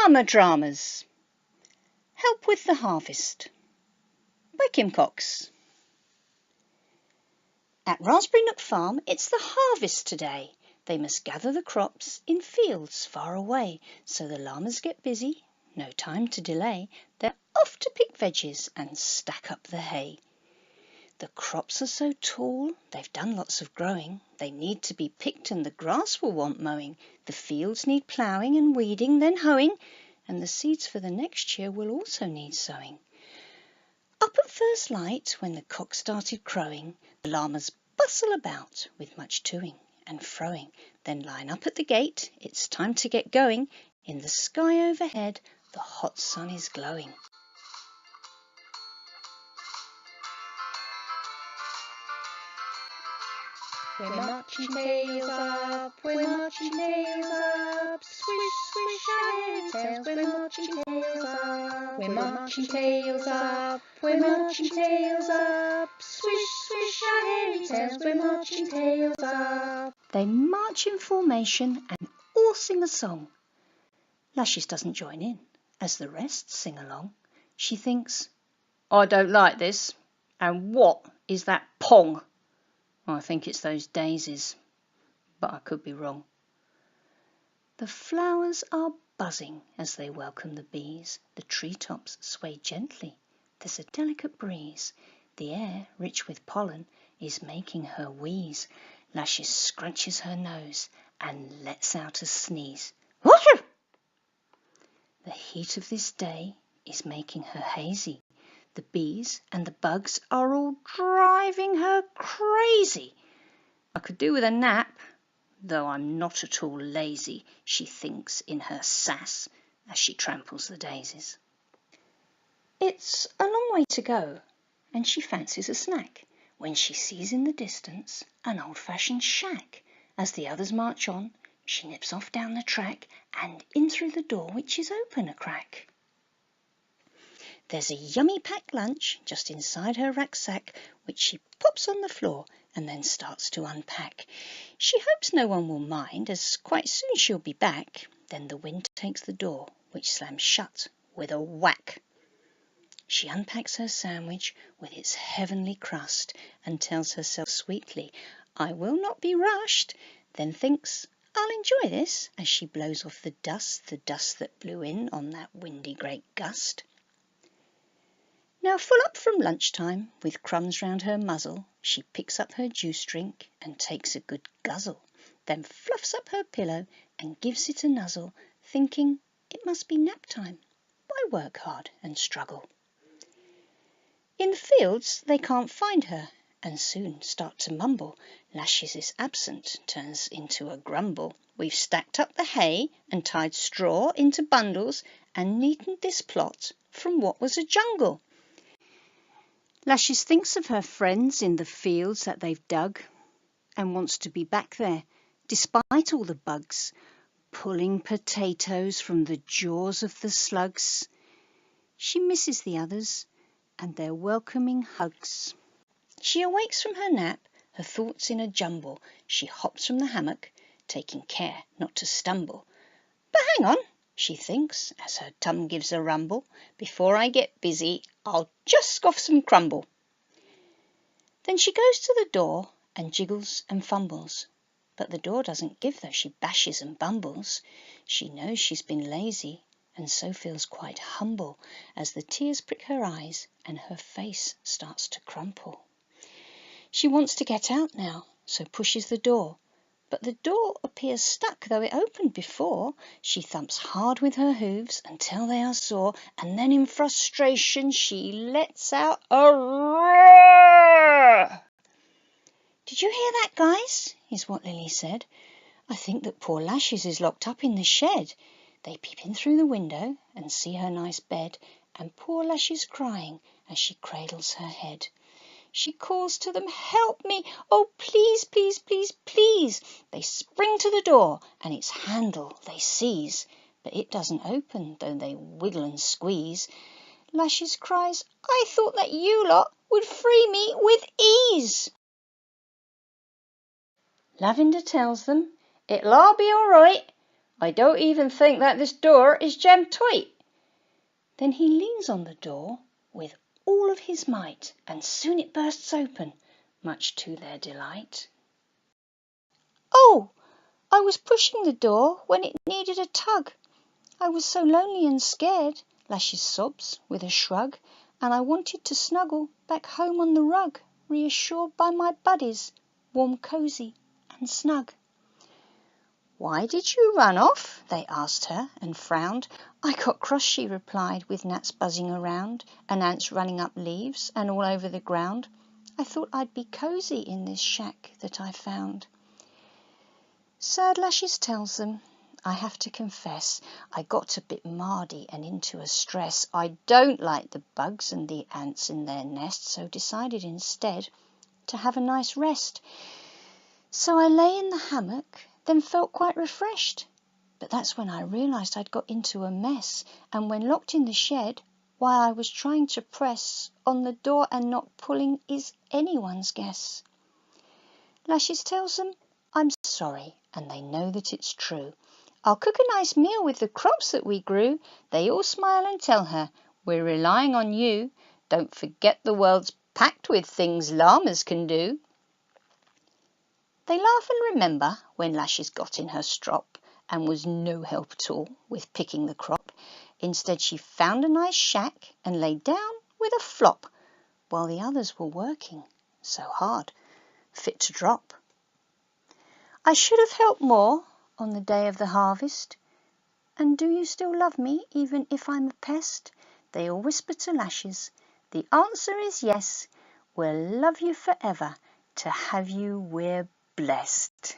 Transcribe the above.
LLAMA Dramas. Help with the Harvest by Kim Cox. At Raspberry Nook Farm, it's the harvest today. They must gather the crops in fields far away, so the llamas get busy, no time to delay. They're off to pick veggies and stack up the hay. The crops are so tall, they've done lots of growing. They need to be picked and the grass will want mowing. The fields need ploughing and weeding, then hoeing, and the seeds for the next year will also need sowing. Up at first light, when the cock started crowing, the llamas bustle about with much toing and froing, then line up at the gate. It's time to get going. In the sky overhead, the hot sun is glowing. We're marching tails up, we're marching tails up, swish, swish our hairy tails, we're marching tails up. We're marching tails up, we're marching tails up, swish, swish our hairy tails, we're marching tails up. They march in formation and all sing a song. Lashes doesn't join in, as the rest sing along. She thinks, I don't like this, and what is that pong? I think it's those daisies, but I could be wrong. The flowers are buzzing as they welcome the bees. The treetops sway gently. There's a delicate breeze. The air, rich with pollen, is making her wheeze. Lashes scrunches her nose and lets out a sneeze. Whooshoo! The heat of this day is making her hazy. The bees and the bugs are all driving her crazy. I could do with a nap, though I'm not at all lazy, she thinks in her sass as she tramples the daisies. It's a long way to go, and she fancies a snack when she sees in the distance an old-fashioned shack. As the others march on, she nips off down the track and in through the door, which is open a crack. There's a yummy packed lunch just inside her rucksack, which she pops on the floor and then starts to unpack. She hopes no one will mind, as quite soon she'll be back. Then the wind takes the door, which slams shut with a whack. She unpacks her sandwich with its heavenly crust and tells herself sweetly, I will not be rushed, then thinks, I'll enjoy this, as she blows off the dust that blew in on that windy great gust. Now full up from lunchtime, with crumbs round her muzzle, she picks up her juice drink and takes a good guzzle, then fluffs up her pillow and gives it a nuzzle, thinking it must be nap time. Why work hard and struggle? In the fields they can't find her, and soon start to mumble. Lashes is absent, turns into a grumble. We've stacked up the hay and tied straw into bundles and neatened this plot from what was a jungle. Lashes thinks of her friends in the fields that they've dug and wants to be back there, despite all the bugs, pulling potatoes from the jaws of the slugs. She misses the others and their welcoming hugs. She awakes from her nap, her thoughts in a jumble. She hops from the hammock, taking care not to stumble. But hang on, she thinks, as her tum gives a rumble. Before I get busy, I'll just scoff some crumble. Then she goes to the door and jiggles and fumbles. But the door doesn't give, though she bashes and bumbles. She knows she's been lazy, and so feels quite humble, as the tears prick her eyes and her face starts to crumple. She wants to get out now, so pushes the door. But the door appears stuck, though it opened before. She thumps hard with her hooves until they are sore, and then in frustration she lets out a roar. Did you hear that, guys? Is what Lily said. I think that poor Lashes is locked up in the shed. They peep in through the window and see her nice bed, and poor Lashes crying as she cradles her head. She calls to them, help me, oh please, please, please, please. They spring to the door and its handle they seize, but it doesn't open, though they wiggle and squeeze. Lashes cries, I thought that you lot would free me with ease. Lavender tells them, it'll all be all right. I don't even think that this door is jammed tight." Then he leans on the door with all of his might, and soon it bursts open, much to their delight. "Oh, I was pushing the door when it needed a tug. I was so lonely and scared," Lashes sobs with a shrug, "and I wanted to snuggle back home on the rug, reassured by my buddies, warm, cosy and snug." "Why did you run off?" they asked her, and frowned. "I got cross," she replied, "with gnats buzzing around, and ants running up leaves and all over the ground. I thought I'd be cosy in this shack that I found." Sad Lashes tells them, "I have to confess, I got a bit mardy and into a stress. I don't like the bugs and the ants in their nests, so decided instead to have a nice rest. So I lay in the hammock, then felt quite refreshed. But that's when I realised I'd got into a mess, and when locked in the shed, why I was trying to press on the door and not pulling is anyone's guess." Lashes tells them, "I'm sorry, and they know that it's true. I'll cook a nice meal with the crops that we grew." They all smile and tell her, "We're relying on you. Don't forget the world's packed with things llamas can do." They laugh and remember when Lashes got in her strop and was no help at all with picking the crop. Instead she found a nice shack and lay down with a flop, while the others were working so hard, fit to drop. "I should have helped more on the day of the harvest. And do you still love me even if I'm a pest?" They all whisper to Lashes, "The answer is yes. We'll love you forever. To have you we're blessed."